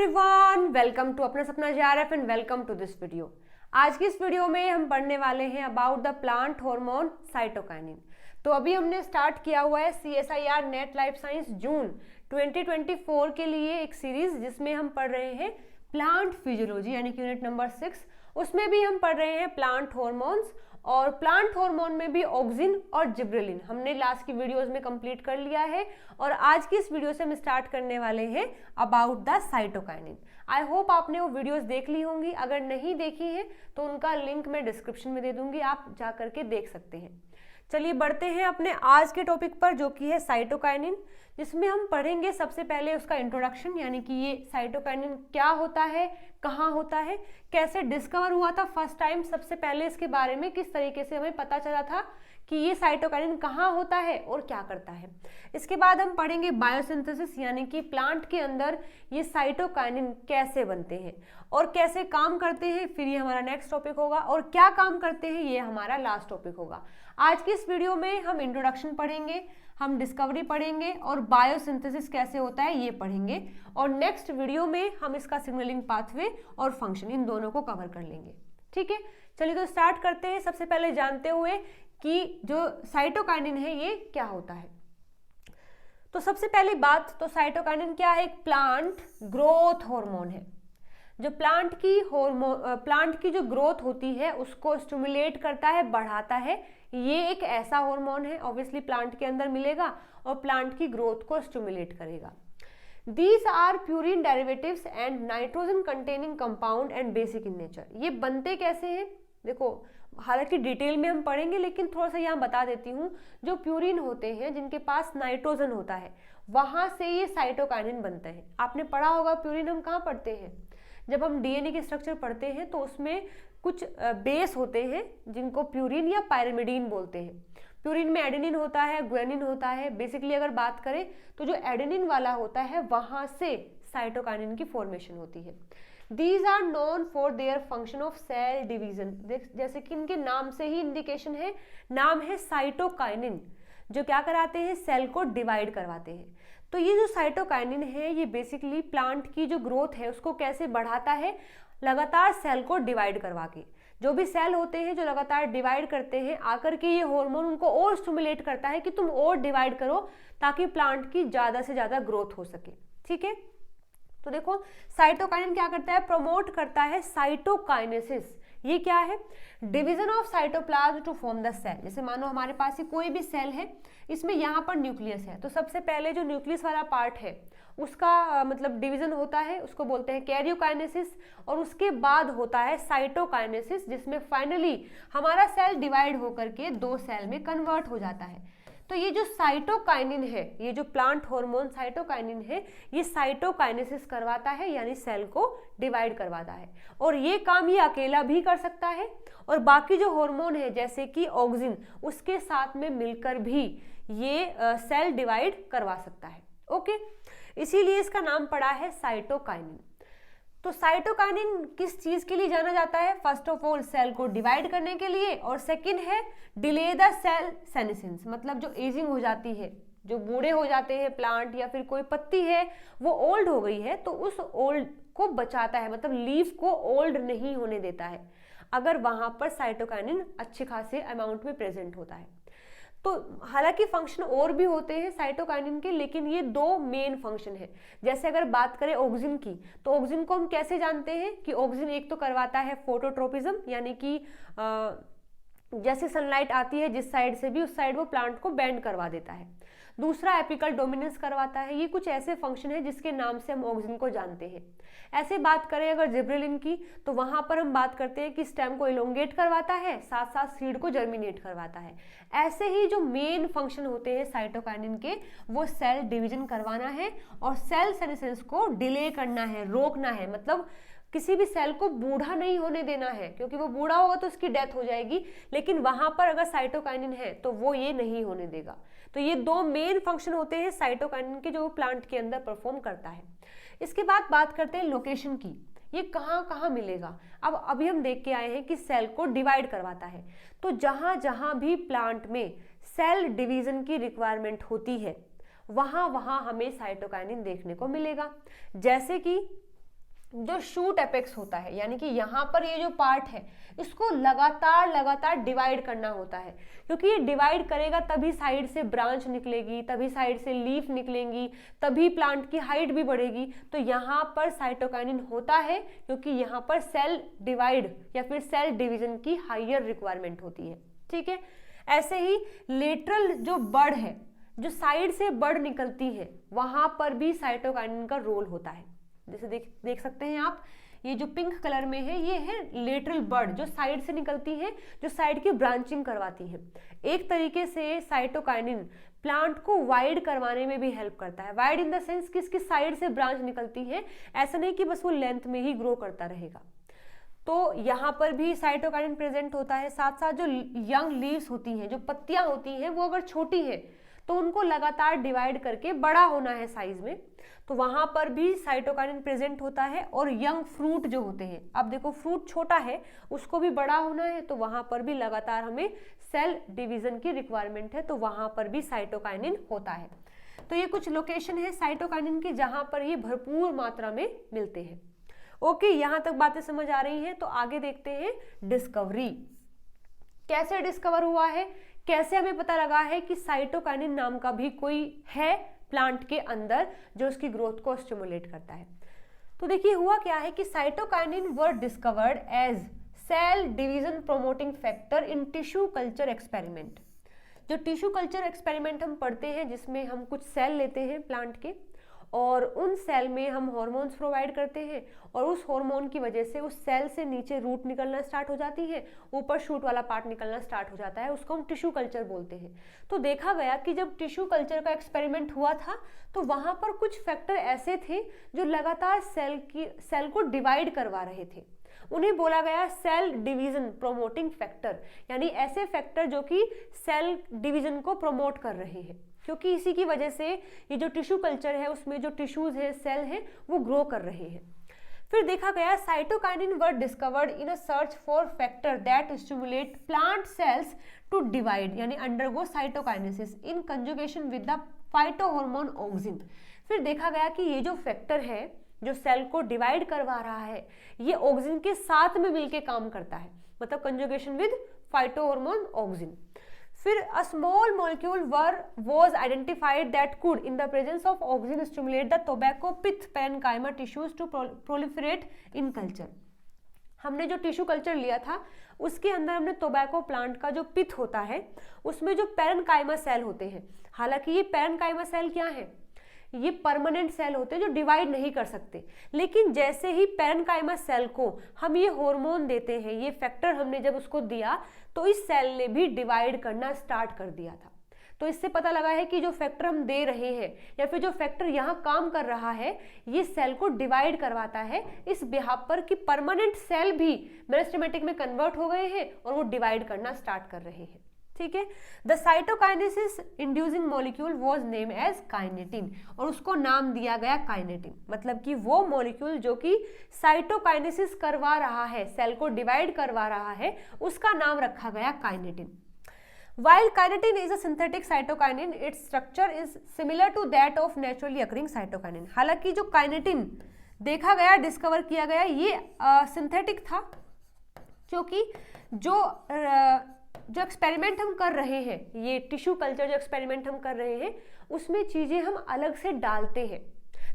Everyone, welcome to Apna Sapna JRF and welcome to this video. आज की इस वीडियो में हम पढ़ने वाले हैं about the plant hormone cytokinin. तो अभी हमने स्टार्ट किया हुआ है CSIR NET life science June 2024 के लिए एक सीरीज, जिसमें हम पढ़ रहे हैं प्लांट फिजियोलॉजी यानी कि यूनिट नंबर 6। उसमें भी हम पढ़ रहे हैं प्लांट हार्मोन्स, और प्लांट हार्मोन में भी ऑक्सिन और जिब्रेलिन हमने लास्ट की वीडियोस में कंप्लीट कर लिया है। और आज की इस वीडियो से हम स्टार्ट करने वाले हैं about the cytokinin. I hope आपने वो वीडियोस देख ली होंगी। अगर नहीं देखी हैं तो उनका लिंक मैं डिस्क्रिप्शन में दे दूंगी, आप जा करके देख सकते हैं। चलिए बढ़ते हैं अपने आज के टॉपिक पर, जो कि है साइटोकाइनिन, जिसमें हम पढ़ेंगे सबसे पहले उसका इंट्रोडक्शन, यानी कि ये साइटोकाइनिन क्या होता है, कहाँ होता है, कैसे डिस्कवर हुआ था फर्स्ट टाइम, सबसे पहले इसके बारे में किस तरीके से हमें पता चला था कि ये साइटोकाइनिन कहाँ होता है और क्या करता है। इसके बाद हम पढ़ेंगे बायोसिंथेसिस, यानी कि प्लांट के अंदर ये साइटोकाइनिन कैसे बनते हैं और कैसे काम करते हैं, फिर ये हमारा नेक्स्ट टॉपिक होगा। और क्या काम करते हैं ये हमारा लास्ट टॉपिक होगा। आज की इस वीडियो में हम इंट्रोडक्शन पढ़ेंगे, हम डिस्कवरी पढ़ेंगे और बायोसिंथेसिस कैसे होता है ये पढ़ेंगे। और नेक्स्ट वीडियो में हम इसका सिग्नलिंग पाथवे और फंक्शन, इन दोनों को कवर कर लेंगे। ठीक है, चलिए तो स्टार्ट करते हैं। सबसे पहले जानते हुए कि जो साइटोकाइनिन है ये क्या होता है। तो सबसे पहली बात, तो साइटोकाइनिन क्या है? एक प्लांट ग्रोथ हार्मोन है। जो प्लांट की जो ग्रोथ होती है उसको स्टिमुलेट करता है, बढ़ाता है। ये एक ऐसा हार्मोन है, ऑब्वियसली प्लांट के अंदर मिलेगा और प्लांट की ग्रोथ को स्टिमुलेट करेगा। These are purine derivatives and nitrogen containing compound and basic in nature। ये बनते कैसे हैं? देखो, हालांकि डिटेल में हम पढ़ेंगे, लेकिन थोड़ा सा यहाँ बता देती हूँ। जो प्यूरिन होते हैं, जिनके पास नाइट्रोजन होता है, वहां से ये साइटोकाइनिन बनते हैं। आपने पढ़ा होगा प्यूरिन हम कहाँ पढ़ते हैं? जब हम DNA के स्ट्रक्चर पढ़ते हैं तो उसमें कुछ बेस होते हैं जिनको प्यूरिन या पायरिमिडीन बोलते हैं। प्यूरिन में एडेनिन होता है, गुआनिन होता है। बेसिकली अगर बात करें तो जो एडेनिन वाला होता है वहां से साइटोकाइनिन की फॉर्मेशन होती है। These are known for their function of cell division। जैसे कि इनके नाम से ही इंडिकेशन है, नाम है साइटोकाइनिन, जो क्या कराते हैं? सेल को डिवाइड करवाते हैं। तो ये जो साइटोकाइनिन है ये बेसिकली प्लांट की जो ग्रोथ है उसको कैसे बढ़ाता है? लगातार सेल को डिवाइड करवा के। जो भी सेल होते हैं जो लगातार डिवाइड करते हैं, आकर के ये हार्मोन उनको और स्टिमुलेट करता है कि तुम और डिवाइड करो, ताकि प्लांट की ज्यादा से ज्यादा ग्रोथ हो सके। ठीक है, तो देखो साइटोकाइनिन क्या करता है? प्रमोट करता है साइटोकाइनेसिस। ये क्या है? Division of cytoplasm to form the cell. जैसे मानो हमारे पास ही कोई भी सेल है, इसमें यहाँ पर न्यूक्लियस है, तो सबसे पहले जो न्यूक्लियस वाला पार्ट है उसका मतलब डिवीजन होता है, उसको बोलते हैं कैरियोकाइनेसिस। और उसके बाद होता है साइटोकाइनेसिस, जिसमें फाइनली हमारा सेल डिवाइड होकर के दो सेल में कन्वर्ट हो जाता है। तो ये जो साइटोकाइनिन है, ये जो प्लांट हार्मोन साइटोकाइनिन है, ये साइटोकाइनेसिस करवाता है, यानी सेल को डिवाइड करवाता है। और ये काम ये अकेला भी कर सकता है, और बाकी जो हार्मोन है जैसे कि ऑक्सिन, उसके साथ में मिलकर भी ये सेल डिवाइड करवा सकता है। ओके, इसीलिए इसका नाम पड़ा है साइटोकाइनिन। तो साइटोकाइनिन किस चीज के लिए जाना जाता है? फर्स्ट ऑफ ऑल सेल को डिवाइड करने के लिए, और सेकंड है डिले द सेल सेनेसेंस। मतलब जो एजिंग हो जाती है, जो बूढ़े हो जाते हैं प्लांट या फिर कोई पत्ती है वो ओल्ड हो गई है, तो उस ओल्ड को बचाता है, मतलब लीफ को ओल्ड नहीं होने देता है, अगर वहां पर साइटोकाइनिन अच्छे खासे अमाउंट में प्रेजेंट होता है। तो हालांकि फंक्शन और भी होते हैं साइटोकाइनिन के, लेकिन ये दो मेन फंक्शन है। जैसे अगर बात करें ऑक्सिन की, तो ऑक्सिन को हम कैसे जानते हैं कि ऑक्सिन एक तो करवाता है फोटोट्रोपिज्म, यानी कि जैसे सनलाइट आती है जिस साइड से भी, उस साइड वो प्लांट को बेंड करवा देता है। दूसरा एपिकल डोमिनेंस करवाता है। ये कुछ ऐसे फंक्शन है जिसके नाम से हम ऑक्सिन को जानते हैं। ऐसे बात करें अगर जिब्रेलिन की, तो वहां पर हम बात करते हैं कि स्टेम को इलोंगेट करवाता है, साथ साथ सीड को जर्मिनेट करवाता है। ऐसे ही जो मेन फंक्शन होते हैं साइटोकाइनिन के, वो सेल डिवीजन करवाना है और सेल सेनेसेंस को डिले करना है, रोकना है। मतलब किसी भी सेल को बूढ़ा नहीं होने देना है, क्योंकि वो बूढ़ा होगा तो उसकी डेथ हो जाएगी, लेकिन वहां पर अगर साइटोकाइनिन है तो वो ये नहीं होने देगा। तो ये दो मेन फंक्शन होते हैं साइटोकाइनिन के, जो प्लांट के अंदर परफॉर्म करता है। इसके बाद बात करते हैं लोकेशन की। ये कहाँ कहाँ मिलेगा? अब अभी हम देख के आए हैं कि सेल को डिवाइड करवाता है, तो जहां जहां भी प्लांट में सेल डिवीजन की रिक्वायरमेंट होती है वहां वहां हमें साइटोकाइनिन देखने को मिलेगा। जैसे कि जो शूट एपेक्स होता है, यानी कि यहाँ पर ये जो पार्ट है इसको लगातार डिवाइड करना होता है, क्योंकि ये डिवाइड करेगा तभी साइड से ब्रांच निकलेगी, तभी साइड से लीफ निकलेंगी, तभी प्लांट की हाइट भी बढ़ेगी। तो यहाँ पर साइटोकाइनिन होता है क्योंकि यहाँ पर सेल डिवाइड या फिर सेल डिवीजन की हायर रिक्वायरमेंट होती है। ठीक है, ऐसे ही लेटरल जो बड है, जो साइड से बड निकलती है, वहां पर भी साइटोकाइनिन का रोल होता है। जैसे देख सकते हैं आप, ये जो पिंक कलर में है ये है लेटरल बड, जो साइड से निकलती है, जो साइड की ब्रांचिंग करवाती है। एक तरीके से साइटोकाइनिन प्लांट को वाइड करवाने में भी हेल्प करता है। वाइड इन द सेंस कि इसकी साइड से ब्रांच निकलती है, ऐसा नहीं कि बस वो लेंथ में ही ग्रो करता रहेगा। तो यहाँ पर भी साइटोकाइनिन प्रेजेंट होता है। साथ साथ जो यंग लीव्स होती हैं, जो पत्तियां होती हैं, वो अगर छोटी है तो उनको लगातार डिवाइड करके बड़ा होना है साइज में, तो वहां पर भी साइटोकाइनिन प्रेजेंट होता है। और यंग फ्रूट जो होते हैं, अब देखो फ्रूट छोटा है, उसको भी बड़ा होना है, तो वहां पर भी लगातार हमें सेल डिवीजन की रिक्वायरमेंट है, तो वहां पर भी साइटोकाइनिन होता है। तो ये कुछ लोकेशन है साइटोकाइनिन की जहां पर ये भरपूर मात्रा में मिलते हैं। ओके, यहां तक बातें समझ आ रही हैं। तो आगे देखते हैं डिस्कवरी, कैसे डिस्कवर हुआ है, कैसे हमें पता लगा है कि साइटोकाइनिन नाम का भी कोई है प्लांट के अंदर जो उसकी ग्रोथ को स्टिमुलेट करता है। तो देखिए हुआ क्या है कि cytokinin were discovered as cell division promoting factor in tissue culture experiment. जो टिश्यू कल्चर एक्सपेरिमेंट हम पढ़ते हैं, जिसमें हम कुछ सेल लेते हैं प्लांट के और उन सेल में हम हार्मोन्स प्रोवाइड करते हैं, और उस हार्मोन की वजह से उस सेल से नीचे रूट निकलना स्टार्ट हो जाती है, ऊपर शूट वाला पार्ट निकलना स्टार्ट हो जाता है, उसको हम टिश्यू कल्चर बोलते हैं। तो देखा गया कि जब टिश्यू कल्चर का एक्सपेरिमेंट हुआ था तो वहां पर कुछ फैक्टर ऐसे थे जो लगातार सेल को डिवाइड करवा रहे थे। उन्हें बोला गया सेल डिवीजन प्रोमोटिंग फैक्टर, यानी ऐसे फैक्टर जो कि सेल डिवीजन को प्रमोट कर रहे हैं, क्योंकि इसी की वजह से ये जो टिश्यू कल्चर है उसमें जो टिश्यूज है, सेल है, वो ग्रो कर रहे हैं। फिर देखा गया cytokinin were discovered in a search for factor that stimulate plant cells to divide, यानी undergo cytokinesis in conjugation with the phytohormone auxin. फिर देखा गया कि ये जो फैक्टर है जो सेल को डिवाइड करवा रहा है, ये ऑक्सिन के साथ में मिलके काम करता है, मतलब कंजुगेशन विद फाइटोहार्मोन ऑक्सिन। फिर a small molecule was identified that could in the presence of oxygen stimulate the tobacco pith parenchyma tissues to proliferate in culture। हमने जो टिश्यू कल्चर लिया था उसके अंदर हमने टोबैको प्लांट का जो पिथ होता है उसमें जो पेरेन्काइमा सेल होते हैं, हालांकि ये पेरेन्काइमा सेल क्या है, ये परमानेंट सेल होते हैं जो डिवाइड नहीं कर सकते, लेकिन जैसे ही पेरेन्काइमा सेल को हम ये हार्मोन देते हैं, ये फैक्टर हमने जब उसको दिया तो इस सेल ने भी डिवाइड करना स्टार्ट कर दिया था। तो इससे पता लगा है कि जो फैक्टर हम दे रहे हैं या फिर जो फैक्टर यहाँ काम कर रहा है ये सेल को डिवाइड करवाता है इस बिहाफ पर कि परमानेंट सेल भी मेरिस्टेमेटिक में कन्वर्ट हो गए हैं और वो डिवाइड करना स्टार्ट कर रहे हैं। ठीक है, the cytokinesis inducing molecule was name as kinetin, और उसको नाम दिया गया काइनेटिन, मतलब कि वो मॉलिक्यूल जो कि साइटोकाइनेसिस करवा रहा है, सेल को डिवाइड करवा रहा है, उसका नाम रखा गया kinetin. While kinetin is a synthetic cytokinin, its structure is similar to that of naturally occurring cytokinin। हालांकि जो काइनेटिन देखा गया, डिस्कवर किया गया, ये सिंथेटिक था, क्योंकि जो एक्सपेरिमेंट हम कर रहे हैं, ये टिश्यू कल्चर जो एक्सपेरिमेंट हम कर रहे हैं उसमें चीजें हम अलग से डालते हैं।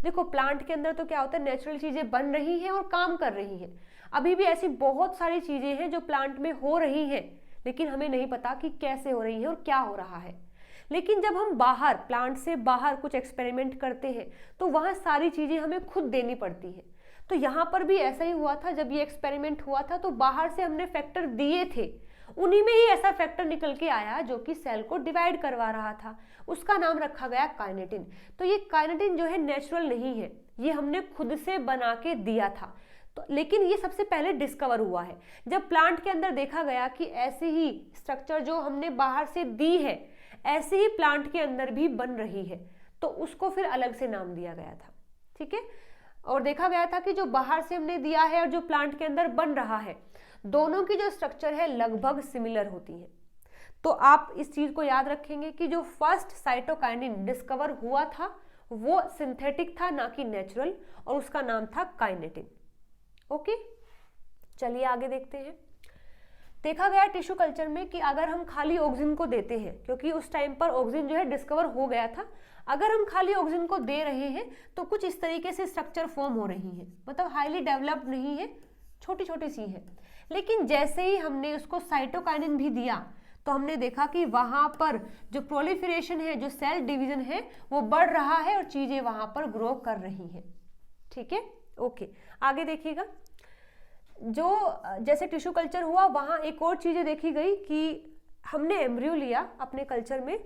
देखो प्लांट के अंदर तो क्या होता है, नेचुरल चीजें बन रही हैं और काम कर रही हैं। अभी भी ऐसी बहुत सारी चीजें हैं जो प्लांट में हो रही हैं, लेकिन हमें नहीं पता कि कैसे हो रही है और क्या हो रहा है। लेकिन जब हम बाहर, प्लांट से बाहर कुछ एक्सपेरिमेंट करते हैं तो वहाँ सारी चीज़ें हमें खुद देनी पड़ती है। तो यहाँ पर भी ऐसा ही हुआ था, जब ये एक्सपेरिमेंट हुआ था तो बाहर से हमने फैक्टर दिए थे, उन्हीं में ही ऐसा फैक्टर निकल के आया जो कि सेल को डिवाइड करवा रहा था, उसका नाम रखा गया काइनेटिन। तो ये काइनेटिन जो है नेचुरल नहीं है, ये हमने खुद से बना के दिया था। तो लेकिन ये सबसे पहले डिस्कवर हुआ है जब प्लांट के अंदर देखा गया कि ऐसी ही स्ट्रक्चर जो हमने बाहर से दी है ऐसे ही प्लांट के अंदर भी बन रही है, तो उसको फिर अलग से नाम दिया गया था। ठीक है, और देखा गया था कि जो बाहर से हमने दिया है और जो प्लांट के अंदर बन रहा है, दोनों की जो स्ट्रक्चर है लगभग सिमिलर होती है। तो आप इस चीज को याद रखेंगे कि जो फर्स्ट साइटोकाइनिन डिस्कवर हुआ था वो सिंथेटिक था, ना कि नेचुरल, और उसका नाम था काइनेटिन। ओके, चलिए आगे देखते हैं। देखा गया टिश्यू कल्चर में कि अगर हम खाली ऑक्सीजन को देते हैं, क्योंकि उस टाइम पर ऑक्सीजन जो है डिस्कवर हो गया था, अगर हम खाली ऑक्सीजन को दे रहे हैं तो कुछ इस तरीके से स्ट्रक्चर फॉर्म हो रही है, मतलब हाईली डेवलप्ड नहीं है, छोटी छोटी सी है। लेकिन जैसे ही हमने उसको साइटोकाइनिन भी दिया तो हमने देखा कि वहां पर जो प्रोलिफरेशन है, जो सेल डिवीजन है, वो बढ़ रहा है और चीजें वहां पर ग्रो कर रही हैं। ठीक है, ओके, आगे देखिएगा। जो जैसे टिश्यू कल्चर हुआ, वहां एक और चीजें देखी गई कि हमने एम्ब्रियो लिया अपने कल्चर में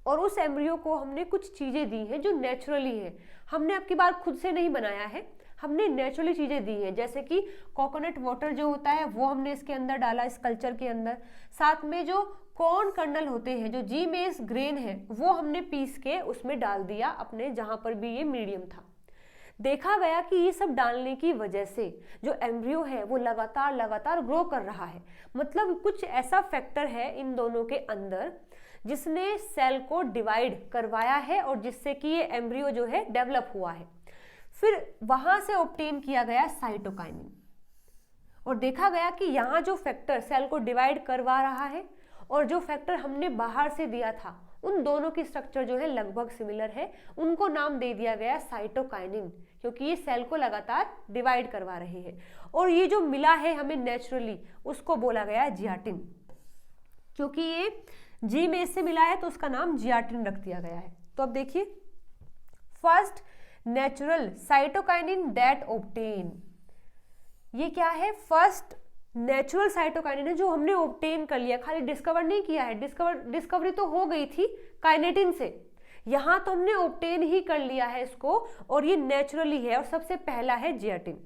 और उस एम्ब्रियो को हमने कुछ चीजें दी हैं जो नेचुरली है, हमने अब की बार खुद से नहीं बनाया है, हमने नेचुरली चीजें दी हैं। जैसे कि कोकोनट वाटर जो होता है वो हमने इसके अंदर डाला, इस कल्चर के अंदर। साथ में जो कॉर्न कर्नल होते हैं, जो जी मेज ग्रेन है, वो हमने पीस के उसमें डाल दिया अपने, जहां पर भी ये मीडियम था। देखा गया कि ये सब डालने की वजह से जो एम्ब्रियो है वो लगातार लगातार ग्रो कर रहा है। मतलब कुछ ऐसा फैक्टर है इन दोनों के अंदर जिसने सेल को डिवाइड करवाया है और जिससे कि ये एम्ब्रियो जो है डेवलप हुआ है। फिर वहां से ऑब्टेन किया गया साइटोकाइनिन और देखा गया कि यहाँ जो फैक्टर सेल को डिवाइड करवा रहा है और जो फैक्टर हमने बाहर से दिया था, उन दोनों की स्ट्रक्चर जो है लगभग सिमिलर है। उनको नाम दे दिया गया साइटोकाइनिन, क्योंकि ये सेल को लगातार डिवाइड करवा रहे हैं। और ये जो मिला है हमें नेचुरली, उसको बोला गया जियाटिन। क्योंकि ये जी में से मिला है तो उसका नाम जियाटिन रख दिया गया है। तो अब देखिए, first natural cytokinin that obtain, ये क्या है? फर्स्ट नेचुरल साइटोकाइनिन है जो हमने ऑब्टेन कर लिया, खाली डिस्कवर नहीं किया है। डिस्कवरी तो हो गई थी काइनेटिन से, यहां तो हमने ऑब्टेन ही कर लिया है इसको, और ये नेचुरली है। और सबसे पहला है zeatin.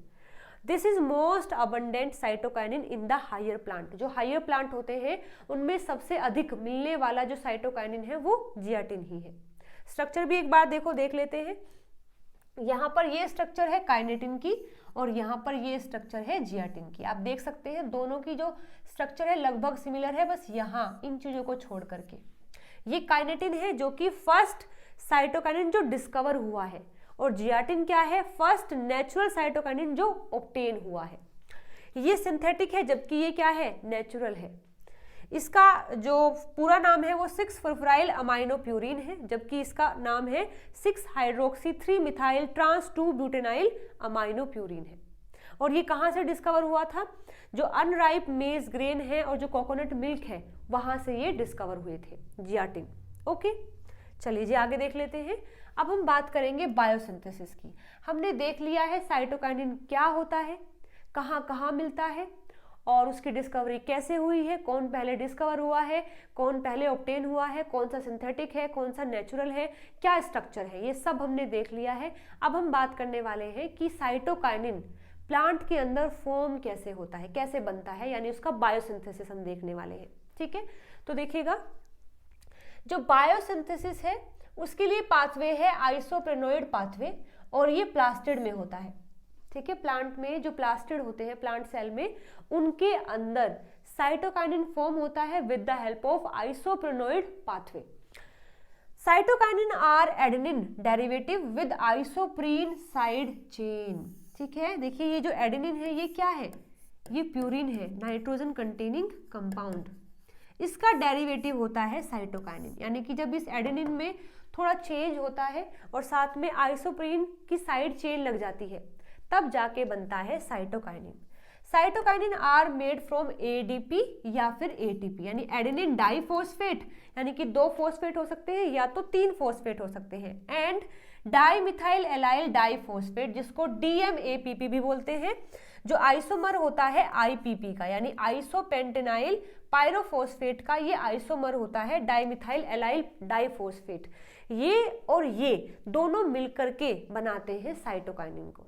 This is most abundant cytokinin in the higher plant. जो हायर प्लांट होते हैं उनमें सबसे अधिक मिलने वाला जो साइटोकाइनिन है वो जियाटिन ही है। स्ट्रक्चर भी एक बार देख लेते हैं। यहाँ पर ये स्ट्रक्चर है काइनेटिन की और यहाँ पर ये स्ट्रक्चर है जियाटिन की। आप देख सकते हैं दोनों की जो स्ट्रक्चर है लगभग सिमिलर है, बस यहाँ इन चीजों को छोड़ करके। ये काइनेटिन है जो कि फर्स्ट साइटोकाइनिन जो डिस्कवर हुआ है, और जियाटिन क्या है? फर्स्ट नेचुरल साइटोकाइनिन जो ऑब्टेन हुआ है। ये सिंथेटिक है जबकि ये क्या है? नेचुरल है। इसका जो पूरा नाम है वो 6-फॉस्फोराइल अमाइनोप्यूरिन है, जबकि इसका नाम है 6-हाइड्रोक्सी-3-मिथाइल ट्रांस-2-ब्यूटेनाइल अमाइनोप्यूरिन है। और ये कहाँ से डिस्कवर हुआ था? जो अनराइप मेज ग्रेन है और जो कोकोनट मिल्क है, वहां से ये डिस्कवर हुए थे जियाटिन। ओके, चलिए जी आगे देख लेते हैं। अब हम बात करेंगे बायोसिंथेसिस की। हमने देख लिया है साइटोकाइनिन क्या होता है, कहाँ कहाँ मिलता है और उसकी डिस्कवरी कैसे हुई है, कौन पहले डिस्कवर हुआ है, कौन पहले ऑब्टेन हुआ है, कौन सा सिंथेटिक है, कौन सा नेचुरल है, क्या स्ट्रक्चर है, ये सब हमने देख लिया है। अब हम बात करने वाले हैं कि साइटोकाइनिन प्लांट के अंदर फॉर्म कैसे होता है, कैसे बनता है, यानी उसका बायोसिंथेसिस हम देखने वाले हैं। ठीक है, तो देखिएगा, जो बायोसिंथेसिस है उसके लिए पाथवे है आइसोप्रेनोइड पाथवे, और ये प्लास्टिड में होता है। ठीक है, प्लांट में जो प्लास्टिड होते हैं प्लांट सेल में, उनके अंदर साइटोकाइनिन फॉर्म होता है with the help of isoprenoid pathway. Cytokinin are adenine derivative with isoprene side chain. ठीक है, देखिए ये जो एडेनिन है ये क्या है? ये प्यूरिन है, नाइट्रोजन कंटेनिंग कंपाउंड। इसका डेरिवेटिव होता है साइटोकाइनिन, यानी कि जब इस एडेनिन में थोड़ा चेंज होता है और साथ में आइसोप्रीन की साइड चेन लग जाती है, तब जाके बनता है cytokinin. Cytokinin are made from ADP या फिर एटीपी, यानी एडेनिन डाइफॉस्फेट, यानी कि 2 फॉस्फेट हो सकते हैं या तो 3 फॉस्फेट हो सकते हैं, एंड डाइमिथाइल एलाइल डाइफॉस्फेट, जिसको डीएमएपीपी भी बोलते हैं, जो आइसोमर होता है आईपीपी का, यानी आइसोपेंटेनाइल पायरोफॉस्फेट का ये आइसोमर होता है डाइमिथाइल एलाइल डाइफॉस्फेट। ये और ये दोनों मिलकर के बनाते हैं साइटोकाइनिन को।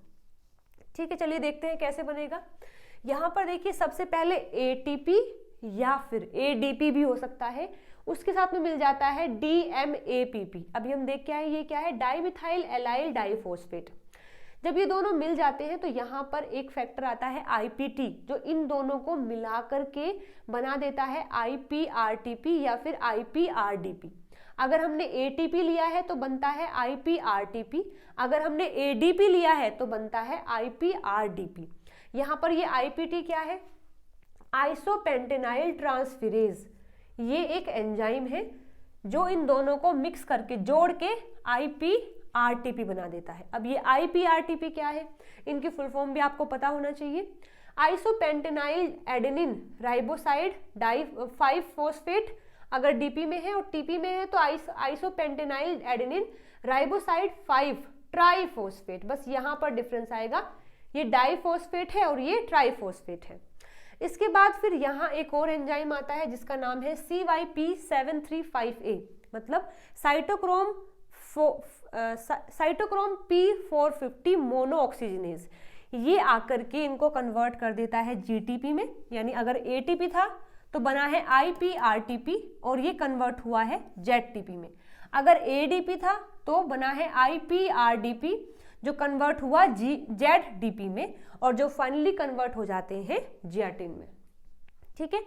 ठीक है, चलिए देखते हैं कैसे बनेगा। यहाँ पर देखिए, सबसे पहले एटीपी या फिर एडीपी भी हो सकता है, उसके साथ में मिल जाता है डीएमएपीपी। अभी हम देख के आए ये क्या है? Dimethyl allyl diphosphate. जब ये दोनों मिल जाते हैं तो यहाँ पर एक फैक्टर आता है आईपीटी, जो इन दोनों को मिला करके बना देता है आईपीआरटीपी या फिर आईपीआरडीपी। अगर हमने एटीपी लिया है तो बनता है आईपीआरटीपी, अगर हमने एडीपी लिया है तो बनता है आईपीआरडीपी। यहाँ पर ये आईपीटी क्या है, आइसोपेंटेनाइल ट्रांसफेरेज, ये एक एंजाइम है जो इन दोनों को मिक्स करके जोड़ के आईपीआरटीपी बना देता है। अब ये आईपीआरटीपी क्या है, इनकी फुल फॉर्म भी आपको पता होना चाहिए। आइसोपेंटेनाइल एडेनिन राइबोसाइड डाई 5 फॉस्फेट, अगर डीपी में है और टीपी में है तो आइसोपेंटेनाइल एडेनिन राइबोसाइड 5 ट्राइफॉस्फेट, बस यहाँ पर डिफरेंस आएगा, ये डाइफॉस्फेट है और ये ट्राइफॉस्फेट है। इसके बाद फिर यहाँ एक और एंजाइम आता है जिसका नाम है CYP735A, मतलब साइटोक्रोम P450 मोनोऑक्सीजनेज। ये आकर के इनको कन्वर्ट कर देता है जीटीपी में, यानी अगर एटीपी था तो बना है आईपीआरटीपी और ये कन्वर्ट हुआ है जेडटीपी में। अगर एडीपी था तो बना है आईपीआरडीपी जो कन्वर्ट हुआ जेडडीपी में, और जो फाइनली कन्वर्ट हो जाते हैं जियाटिन में। ठीक है,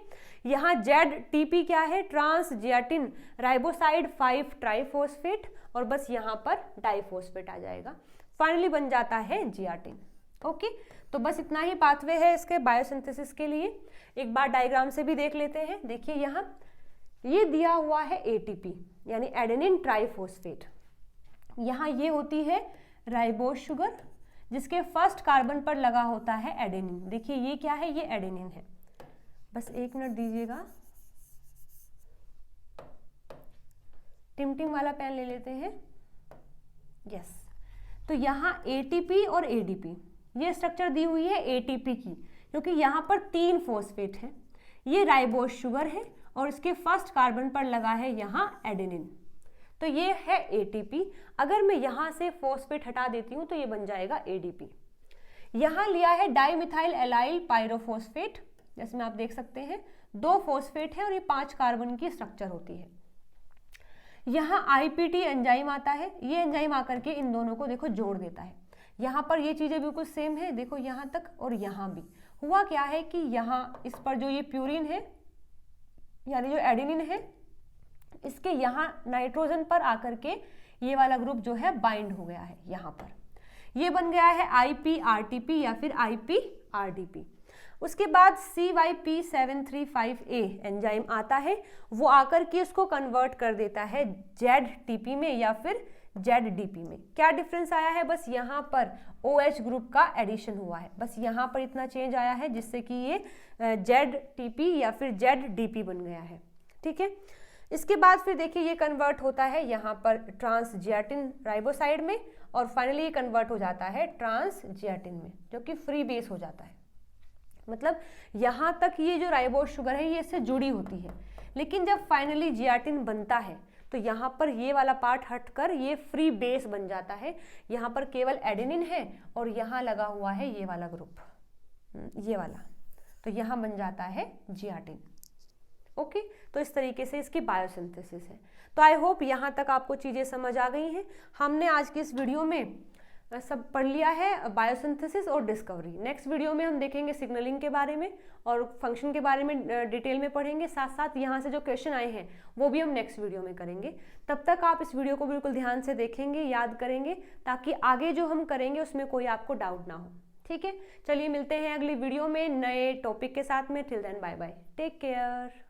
यहाँ जेडटीपी क्या है, ट्रांस जियाटिन राइबोसाइड 5 ट्राइफॉस्फेट, और बस यहाँ पर डाइफॉस्फेट आ जाएगा, फाइनली बन जाता है जियाटिन। ओके, तो बस इतना ही पाथवे है इसके बायोसिंथेसिस के लिए। एक बार डायग्राम से भी देख लेते हैं। देखिए यहाँ ये दिया हुआ है एटीपी यानी एडेनिन ट्राइफॉस्फेट, यहाँ ये होती है राइबोज शुगर जिसके फर्स्ट कार्बन पर लगा होता है एडेनिन। देखिए ये क्या है, ये एडेनिन है। बस एक मिनट दीजिएगा, टिमटिम वाला पेन ले लेते हैं। यस, तो यहाँ एटीपी और एडीपी, ये स्ट्रक्चर दी हुई है एटीपी की, क्योंकि यहाँ पर 3 फॉस्फेट है, ये राइबोज शुगर है और इसके फर्स्ट कार्बन पर लगा है यहाँ एडेनिन, तो ये है एटीपी। अगर मैं यहाँ से फॉस्फेट हटा देती हूँ तो ये बन जाएगा एडीपी। यहाँ लिया है डाइमिथाइल एलाइल पायरोफॉस्फेट, जैसे में आप देख सकते हैं 2 फॉस्फेट है और ये 5 कार्बन की स्ट्रक्चर होती है। यहाँ आईपीटी एंजाइम आता है, ये एंजाइम आकर के इन दोनों को देखो जोड़ देता है। यहाँ पर ये चीजें बिल्कुल सेम है, देखो यहाँ तक और यहाँ भी। हुआ क्या है कि यहाँ इस पर जो ये प्यूरिन है यानी जो एडेनिन है, इसके यहाँ नाइट्रोजन पर आकर के ये वाला ग्रुप जो है बाइंड हो गया है, यहाँ पर ये बन गया है आईपीआरटीपी या फिर आईपीआरडीपी। उसके बाद CYP735A एंजाइम आता है, वो आकर के इसको कन्वर्ट कर देता है जेडटीपी में या फिर जेडडीपी में। क्या डिफरेंस आया है, बस यहाँ पर OH ग्रुप का एडिशन हुआ है, बस यहाँ पर इतना चेंज आया है जिससे कि ये जेडटीपी या फिर जेडडीपी बन गया है। ठीक है, इसके बाद फिर देखिए ये कन्वर्ट होता है यहाँ पर ट्रांस जियाटिन राइबोसाइड में, और फाइनली ये कन्वर्ट हो जाता है ट्रांस जियाटिन में, जो कि फ्री बेस हो जाता है। मतलब यहाँ तक ये जो राइबोज शुगर है ये इससे जुड़ी होती है, लेकिन जब फाइनली जियाटिन बनता है तो यहाँ पर ये वाला पार्ट हटकर ये फ्री बेस बन जाता है। यहाँ पर केवल एडेनिन है और यहाँ लगा हुआ है ये वाला ग्रुप, ये वाला, तो यहाँ बन जाता है जियाटिन। ओके, तो इस तरीके से इसकी बायोसिंथेसिस है। तो आई होप यहाँ तक आपको चीज़ें समझ आ गई हैं। हमने आज की इस वीडियो में सब पढ़ लिया है बायोसिंथेसिस और डिस्कवरी। नेक्स्ट वीडियो में हम देखेंगे सिग्नलिंग के बारे में और फंक्शन के बारे में डिटेल में पढ़ेंगे, साथ साथ यहाँ से जो क्वेश्चन आए हैं वो भी हम नेक्स्ट वीडियो में करेंगे। तब तक आप इस वीडियो को बिल्कुल ध्यान से देखेंगे, याद करेंगे, ताकि आगे जो हम करेंगे उसमें कोई आपको डाउट ना हो। ठीक है, चलिए मिलते हैं अगली वीडियो में नए टॉपिक के साथ में। Till then bye bye, take care.